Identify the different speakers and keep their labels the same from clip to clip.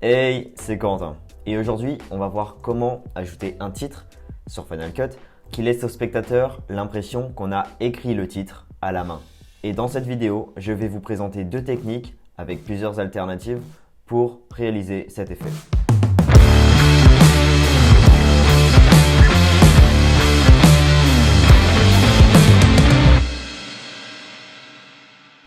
Speaker 1: Hey, c'est Quentin. Et aujourd'hui, on va voir comment ajouter un titre sur Final Cut qui laisse au spectateur l'impression qu'on a écrit le titre à la main. Et dans cette vidéo, je vais vous présenter deux techniques avec plusieurs alternatives pour réaliser cet effet.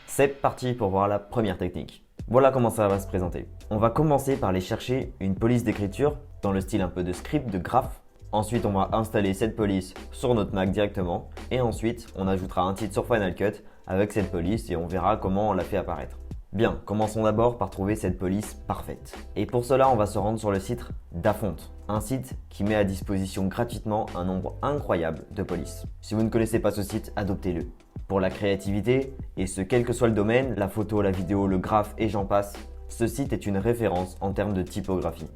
Speaker 1: C'est parti pour voir la première technique. Voilà comment ça va se présenter. On va commencer par aller chercher une police d'écriture dans le style un peu de script, de graphe. Ensuite, on va installer cette police sur notre Mac directement. Et ensuite, on ajoutera un titre sur Final Cut avec cette police et on verra comment on la fait apparaître. Bien, commençons d'abord par trouver cette police parfaite. Et pour cela, on va se rendre sur le site Dafont, un site qui met à disposition gratuitement un nombre incroyable de polices. Si vous ne connaissez pas ce site, adoptez-le. Pour la créativité, et ce quel que soit le domaine, la photo, la vidéo, le graphe et j'en passe, ce site est une référence en termes de typographie.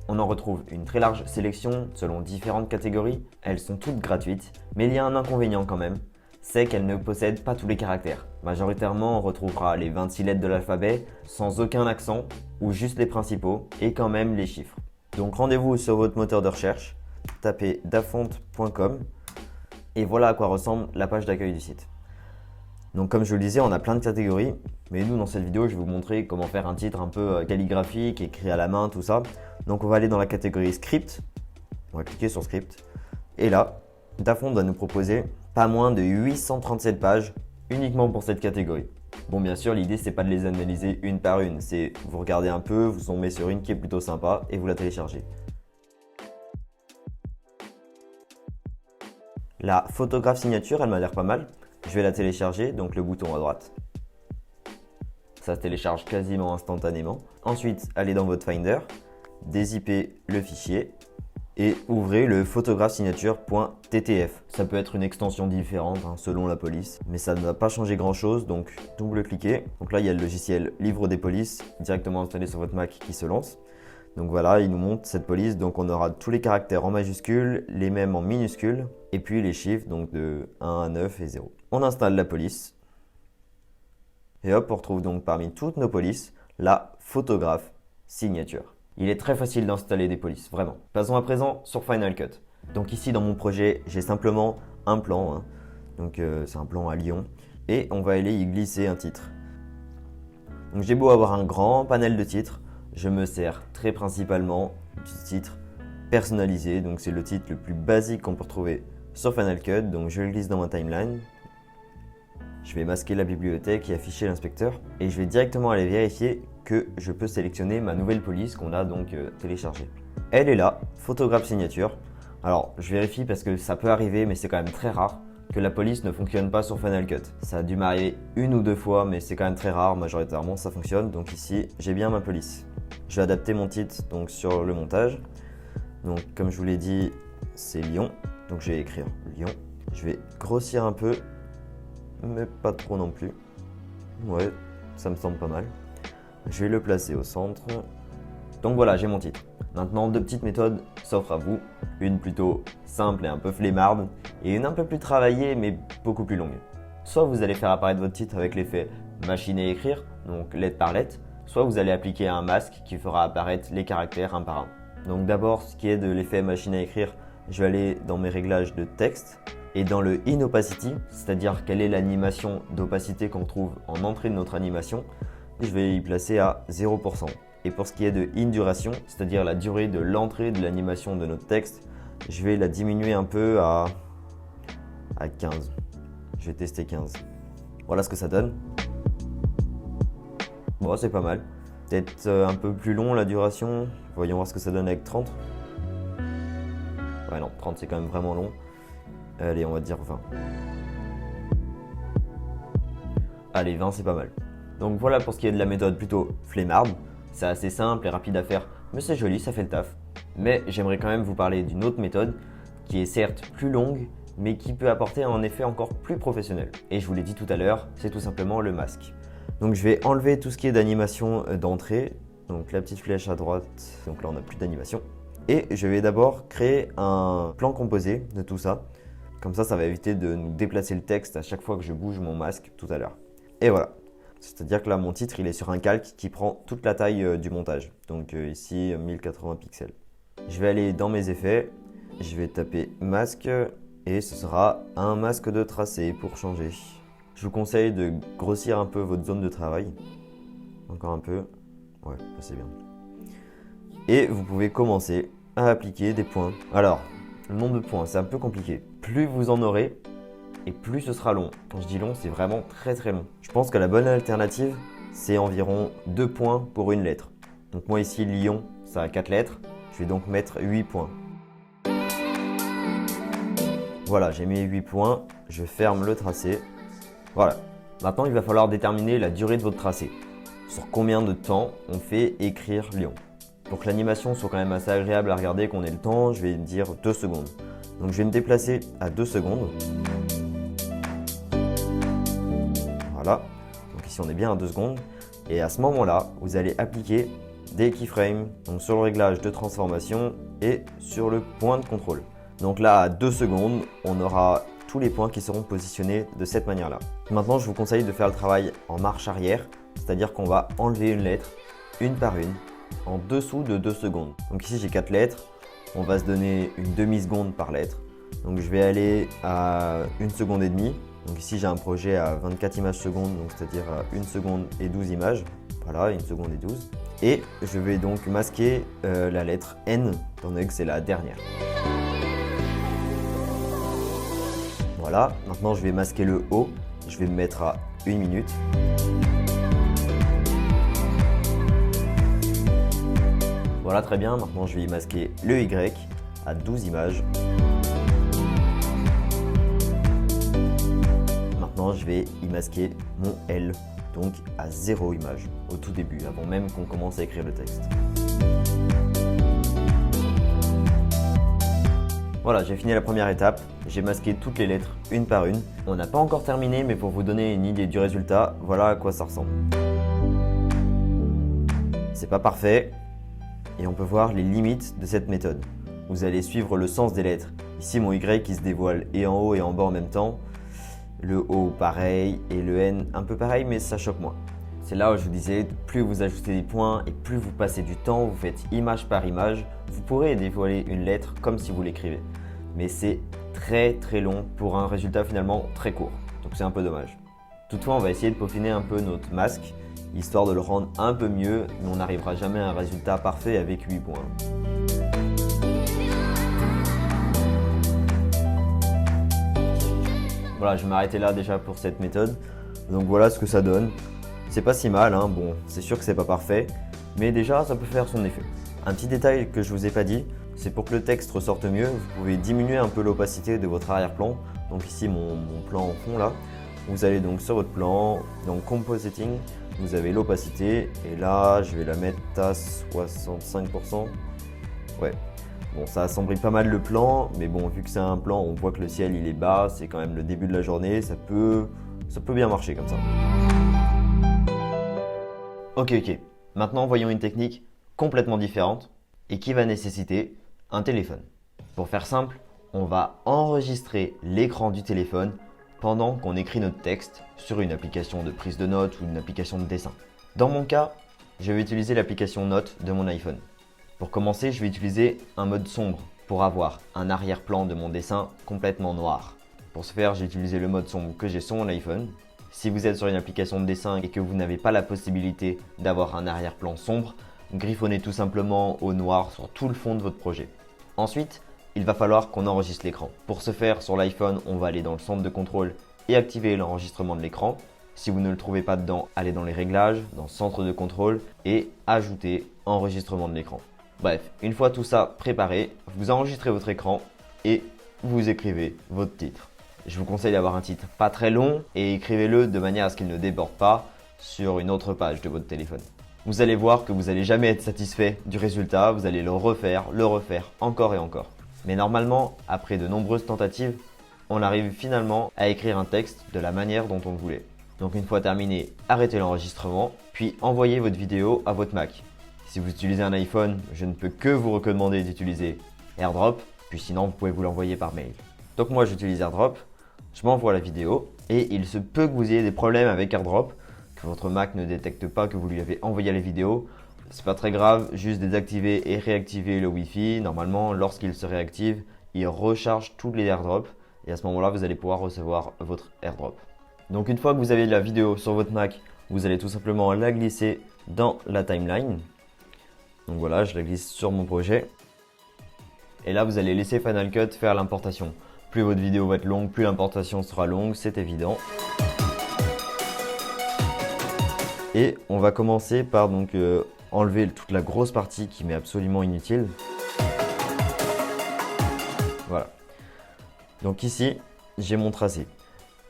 Speaker 1: On en retrouve une très large sélection selon différentes catégories, elles sont toutes gratuites, mais il y a un inconvénient quand même, c'est qu'elles ne possèdent pas tous les caractères. Majoritairement, on retrouvera les 26 lettres de l'alphabet sans aucun accent ou juste les principaux et quand même les chiffres. Donc rendez-vous sur votre moteur de recherche, tapez dafont.com et voilà à quoi ressemble la page d'accueil du site. Donc comme je vous le disais, on a plein de catégories, mais nous dans cette vidéo, je vais vous montrer comment faire un titre un peu calligraphique, écrit à la main, tout ça. Donc on va aller dans la catégorie script, on va cliquer sur script, et là, Dafont va nous proposer pas moins de 837 pages uniquement pour cette catégorie. Bon, bien sûr, l'idée c'est pas de les analyser une par une, c'est vous regardez un peu, vous tombez sur une qui est plutôt sympa et vous la téléchargez. La photographe signature, elle m'a l'air pas mal. Je vais la télécharger, donc le bouton à droite. Ça se télécharge quasiment instantanément. Ensuite, allez dans votre Finder, dézippez le fichier et ouvrez le photographe-signature.ttf. Ça peut être une extension différente selon la police, mais ça ne va pas changer grand chose, donc double-cliquez. Donc là, il y a le logiciel Livre des polices directement installé sur votre Mac qui se lance. Donc voilà, il nous montre cette police, donc on aura tous les caractères en majuscules, les mêmes en minuscules, et puis les chiffres, donc de 1 à 9 et 0. On installe la police, et hop, on retrouve donc parmi toutes nos polices, la photographe signature. Il est très facile d'installer des polices, vraiment. Passons à présent sur Final Cut. Donc ici dans mon projet, j'ai simplement un plan, donc c'est un plan à Lyon, et on va aller y glisser un titre. Donc j'ai beau avoir un grand panel de titres, je me sers très principalement du titre personnalisé, donc c'est le titre le plus basique qu'on peut retrouver sur Final Cut, donc je le glisse dans ma timeline. Je vais masquer la bibliothèque et afficher l'inspecteur et je vais directement aller vérifier que je peux sélectionner ma nouvelle police qu'on a donc téléchargée. Elle est là, photographe signature. Alors je vérifie parce que ça peut arriver mais c'est quand même très rare que la police ne fonctionne pas sur Final Cut. Ça a dû m'arriver une ou deux fois mais c'est quand même très rare, majoritairement ça fonctionne. Donc ici j'ai bien ma police. Je vais adapter mon titre donc sur le montage. Donc comme je vous l'ai dit, c'est Lyon. Donc je vais écrire Lyon. Je vais grossir un peu, mais pas trop non plus. Ouais, ça me semble pas mal. Je vais le placer au centre. Donc voilà, j'ai mon titre. Maintenant, deux petites méthodes s'offrent à vous. Une plutôt simple et un peu flemmarde, et une un peu plus travaillée mais beaucoup plus longue. Soit vous allez faire apparaître votre titre avec l'effet machine à écrire, donc lettre par lettre, soit vous allez appliquer un masque qui fera apparaître les caractères un par un. Donc d'abord, ce qui est de l'effet machine à écrire, je vais aller dans mes réglages de texte et dans le In Opacity, c'est-à-dire quelle est l'animation d'opacité qu'on trouve en entrée de notre animation, je vais y placer à 0%. Et pour ce qui est de In Duration, c'est-à-dire la durée de l'entrée de l'animation de notre texte, je vais la diminuer un peu à 15. Je vais tester 15. Voilà ce que ça donne. Bon, c'est pas mal. Peut-être un peu plus long la duration. Voyons voir ce que ça donne avec 30. Ouais non, 30 c'est quand même vraiment long. Allez, on va dire 20. Allez, 20 c'est pas mal. Donc voilà pour ce qui est de la méthode plutôt flemmarde. C'est assez simple et rapide à faire, mais c'est joli, ça fait le taf. Mais j'aimerais quand même vous parler d'une autre méthode qui est certes plus longue, mais qui peut apporter un effet encore plus professionnel. Et je vous l'ai dit tout à l'heure, c'est tout simplement le masque. Donc je vais enlever tout ce qui est d'animation d'entrée, donc la petite flèche à droite, donc là on n'a plus d'animation. Et je vais d'abord créer un plan composé de tout ça. Comme ça va éviter de nous déplacer le texte à chaque fois que je bouge mon masque tout à l'heure. Et voilà. C'est-à-dire que là, mon titre, il est sur un calque qui prend toute la taille du montage. Donc ici, 1080 pixels. Je vais aller dans mes effets, je vais taper masque et ce sera un masque de tracé pour changer. Je vous conseille de grossir un peu votre zone de travail. Encore un peu. Ouais, c'est bien. Et vous pouvez commencer à appliquer des points. Alors, le nombre de points, c'est un peu compliqué. Plus vous en aurez, et plus ce sera long. Quand je dis long, c'est vraiment très très long. Je pense que la bonne alternative, c'est environ 2 points pour une lettre. Donc moi ici, Lyon, ça a 4 lettres. Je vais donc mettre 8 points. Voilà, j'ai mis 8 points. Je ferme le tracé. Voilà. Maintenant, il va falloir déterminer la durée de votre tracé. Sur combien de temps on fait écrire Lyon. Pour que l'animation soit quand même assez agréable à regarder, qu'on ait le temps, je vais dire 2 secondes. Donc je vais me déplacer à 2 secondes. Voilà, donc ici on est bien à 2 secondes. Et à ce moment-là, vous allez appliquer des keyframes donc sur le réglage de transformation et sur le point de contrôle. Donc là, à 2 secondes, on aura tous les points qui seront positionnés de cette manière-là. Maintenant, je vous conseille de faire le travail en marche arrière, c'est-à-dire qu'on va enlever une lettre, une par une, en dessous de 2 secondes. Donc ici, j'ai 4 lettres, on va se donner une demi-seconde par lettre. Donc je vais aller à 1 seconde et demie. Donc ici j'ai un projet à 24 images secondes, donc c'est-à-dire à 1 seconde et 12 images. Voilà, 1 seconde et 12. Et je vais donc masquer la lettre N, étant donné que c'est la dernière. Voilà, maintenant je vais masquer le O. Je vais me mettre à 1 minute. Voilà, très bien. Maintenant je vais y masquer le Y à 12 images. Maintenant, je vais y masquer mon L, donc à 0 image au tout début, avant même qu'on commence à écrire le texte. Voilà, j'ai fini la première étape. J'ai masqué toutes les lettres une par une. On n'a pas encore terminé, mais pour vous donner une idée du résultat, voilà à quoi ça ressemble. C'est pas parfait et on peut voir les limites de cette méthode. Vous allez suivre le sens des lettres. Ici, mon Y qui se dévoile et en haut et en bas en même temps. Le O pareil et le N un peu pareil, mais ça choque moins. C'est là où je vous disais, plus vous ajoutez des points et plus vous passez du temps, vous faites image par image, vous pourrez dévoiler une lettre comme si vous l'écrivez. Mais c'est très très long pour un résultat finalement très court. Donc c'est un peu dommage. Toutefois, on va essayer de peaufiner un peu notre masque, histoire de le rendre un peu mieux, mais on n'arrivera jamais à un résultat parfait avec 8 points. Voilà, je vais m'arrêter là déjà pour cette méthode. Donc voilà ce que ça donne. C'est pas si mal, hein. Bon, c'est sûr que c'est pas parfait, mais déjà ça peut faire son effet. Un petit détail que je vous ai pas dit, c'est pour que le texte ressorte mieux, vous pouvez diminuer un peu l'opacité de votre arrière-plan. Donc ici mon plan en fond là. Vous allez donc sur votre plan, dans Compositing, vous avez l'opacité et là je vais la mettre à 65%. Ouais. Bon, ça assombrit pas mal le plan, mais bon, vu que c'est un plan, on voit que le ciel il est bas, c'est quand même le début de la journée, ça peut bien marcher comme ça. Ok, maintenant voyons une technique complètement différente et qui va nécessiter un téléphone. Pour faire simple, on va enregistrer l'écran du téléphone pendant qu'on écrit notre texte sur une application de prise de notes ou une application de dessin. Dans mon cas, je vais utiliser l'application Notes de mon iPhone. Pour commencer, je vais utiliser un mode sombre pour avoir un arrière-plan de mon dessin complètement noir. Pour ce faire, j'ai utilisé le mode sombre que j'ai sur mon iPhone. Si vous êtes sur une application de dessin et que vous n'avez pas la possibilité d'avoir un arrière-plan sombre, griffonnez tout simplement au noir sur tout le fond de votre projet. Ensuite, il va falloir qu'on enregistre l'écran. Pour ce faire, sur l'iPhone, on va aller dans le centre de contrôle et activer l'enregistrement de l'écran. Si vous ne le trouvez pas dedans, allez dans les réglages, dans centre de contrôle et ajoutez enregistrement de l'écran. Bref, une fois tout ça préparé, vous enregistrez votre écran et vous écrivez votre titre. Je vous conseille d'avoir un titre pas très long et écrivez-le de manière à ce qu'il ne déborde pas sur une autre page de votre téléphone. Vous allez voir que vous n'allez jamais être satisfait du résultat, vous allez le refaire encore et encore. Mais normalement, après de nombreuses tentatives, on arrive finalement à écrire un texte de la manière dont on le voulait. Donc une fois terminé, arrêtez l'enregistrement, puis envoyez votre vidéo à votre Mac. Si vous utilisez un iPhone, je ne peux que vous recommander d'utiliser AirDrop, puis sinon vous pouvez vous l'envoyer par mail. Donc moi j'utilise AirDrop, je m'envoie la vidéo et il se peut que vous ayez des problèmes avec AirDrop, que votre Mac ne détecte pas que vous lui avez envoyé les vidéos, c'est pas très grave, juste désactiver et réactiver le Wi-Fi. Normalement, lorsqu'il se réactive, il recharge tous les airdrops et à ce moment-là, vous allez pouvoir recevoir votre airdrop. Donc une fois que vous avez la vidéo sur votre Mac, vous allez tout simplement la glisser dans la timeline. Donc voilà, je la glisse sur mon projet. Et là, vous allez laisser Final Cut faire l'importation. Plus votre vidéo va être longue, plus l'importation sera longue, c'est évident. Et on va commencer par enlever toute la grosse partie qui m'est absolument inutile. Voilà. Donc ici, j'ai mon tracé.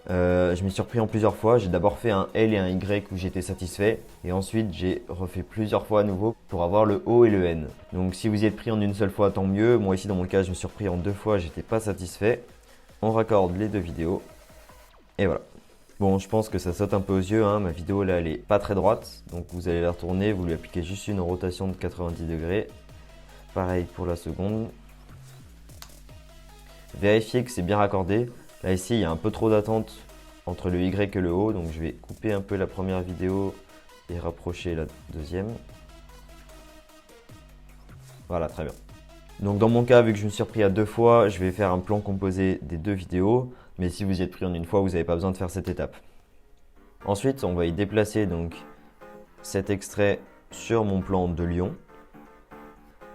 Speaker 1: Je m'y suis repris en plusieurs fois. J'ai d'abord fait un L et un Y où j'étais satisfait. Et ensuite, j'ai refait plusieurs fois à nouveau pour avoir le O et le N. Donc si vous y êtes pris en une seule fois, tant mieux. Moi ici, dans mon cas, je me suis repris en 2 fois. J'étais pas satisfait. On raccorde les 2 vidéos. Et voilà. Bon, je pense que ça saute un peu aux yeux. Ma vidéo là, elle est pas très droite. Donc vous allez la retourner. Vous lui appliquez juste une rotation de 90 degrés. Pareil pour la seconde. Vérifiez que c'est bien raccordé. Là ici, il y a un peu trop d'attente entre le Y et le O, donc je vais couper un peu la première vidéo et rapprocher la deuxième. Voilà, très bien. Donc dans mon cas, vu que je me suis repris à 2 fois, je vais faire un plan composé des 2 vidéos. Mais si vous y êtes pris en une fois, vous n'avez pas besoin de faire cette étape. Ensuite, on va y déplacer donc cet extrait sur mon plan de lion.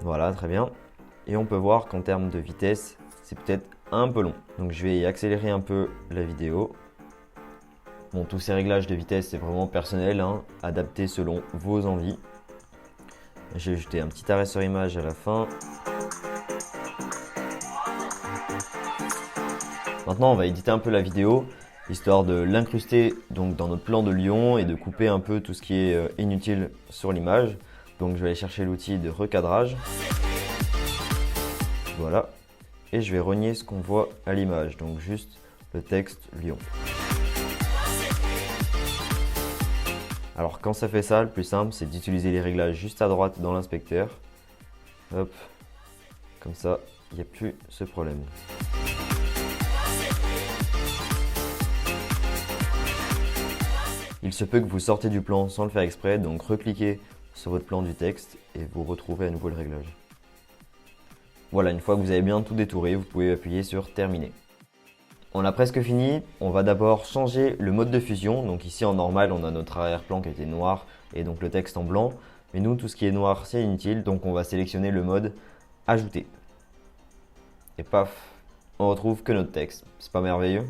Speaker 1: Voilà, très bien. Et on peut voir qu'en termes de vitesse, c'est peut-être un peu long. Donc je vais y accélérer un peu la vidéo. Bon, tous ces réglages de vitesse, c'est vraiment personnel, adapté selon vos envies. J'ai ajouté un petit arrêt sur image à la fin. Maintenant, on va éditer un peu la vidéo, histoire de l'incruster donc dans notre plan de lion et de couper un peu tout ce qui est inutile sur l'image. Donc je vais aller chercher l'outil de recadrage. Voilà. Et je vais renier ce qu'on voit à l'image, donc juste le texte lion. Alors quand ça fait ça, le plus simple, c'est d'utiliser les réglages juste à droite dans l'inspecteur. Hop, comme ça, il n'y a plus ce problème. Il se peut que vous sortez du plan sans le faire exprès, donc recliquez sur votre plan du texte et vous retrouvez à nouveau le réglage. Voilà, une fois que vous avez bien tout détouré, vous pouvez appuyer sur terminer. On a presque fini. On va d'abord changer le mode de fusion. Donc ici en normal, on a notre arrière-plan qui était noir et donc le texte en blanc. Mais nous, tout ce qui est noir, c'est inutile. Donc on va sélectionner le mode ajouter. Et paf, on retrouve que notre texte. C'est pas merveilleux?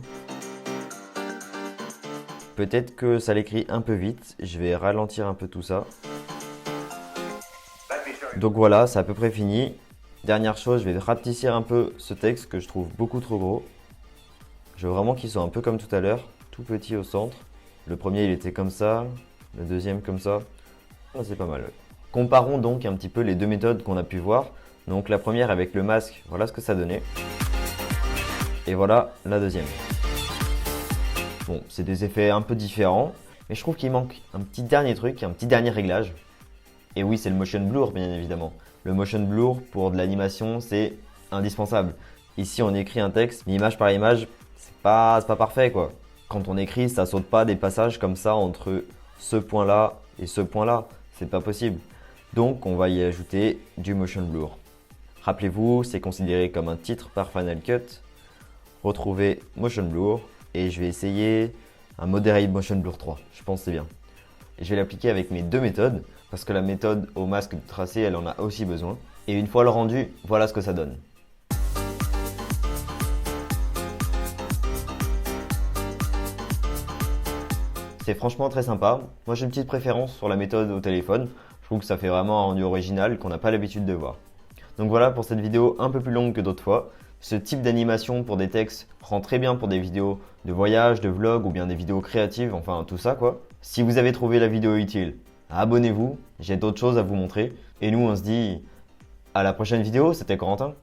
Speaker 1: Peut-être que ça l'écrit un peu vite. Je vais ralentir un peu tout ça. Donc voilà, c'est à peu près fini. Dernière chose, je vais rapetisser un peu ce texte que je trouve beaucoup trop gros. Je veux vraiment qu'il soit un peu comme tout à l'heure, tout petit au centre. Le premier, il était comme ça, le deuxième comme ça. Oh, c'est pas mal. Comparons donc un petit peu les 2 méthodes qu'on a pu voir. Donc la première avec le masque, voilà ce que ça donnait. Et voilà la deuxième. Bon, c'est des effets un peu différents, mais je trouve qu'il manque un petit dernier truc, un petit dernier réglage. Et oui, c'est le motion blur, bien évidemment. Le motion blur, pour de l'animation, c'est indispensable. Ici, on écrit un texte, mais image par image, c'est pas parfait, quoi. Quand on écrit, ça saute pas des passages comme ça entre ce point-là et ce point-là. C'est pas possible. Donc, on va y ajouter du motion blur. Rappelez-vous, c'est considéré comme un titre par Final Cut. Retrouvez motion blur et je vais essayer un moderate motion blur 3. Je pense que c'est bien. Et je vais l'appliquer avec mes 2 méthodes parce que la méthode au masque de tracé, elle en a aussi besoin. Et une fois le rendu, voilà ce que ça donne. C'est franchement très sympa. Moi, j'ai une petite préférence sur la méthode au téléphone. Je trouve que ça fait vraiment un rendu original qu'on n'a pas l'habitude de voir. Donc voilà pour cette vidéo un peu plus longue que d'autres fois. Ce type d'animation pour des textes prend très bien pour des vidéos de voyage, de vlog ou bien des vidéos créatives, enfin tout ça quoi. Si vous avez trouvé la vidéo utile, abonnez-vous, j'ai d'autres choses à vous montrer. Et nous on se dit à la prochaine vidéo, c'était Corentin.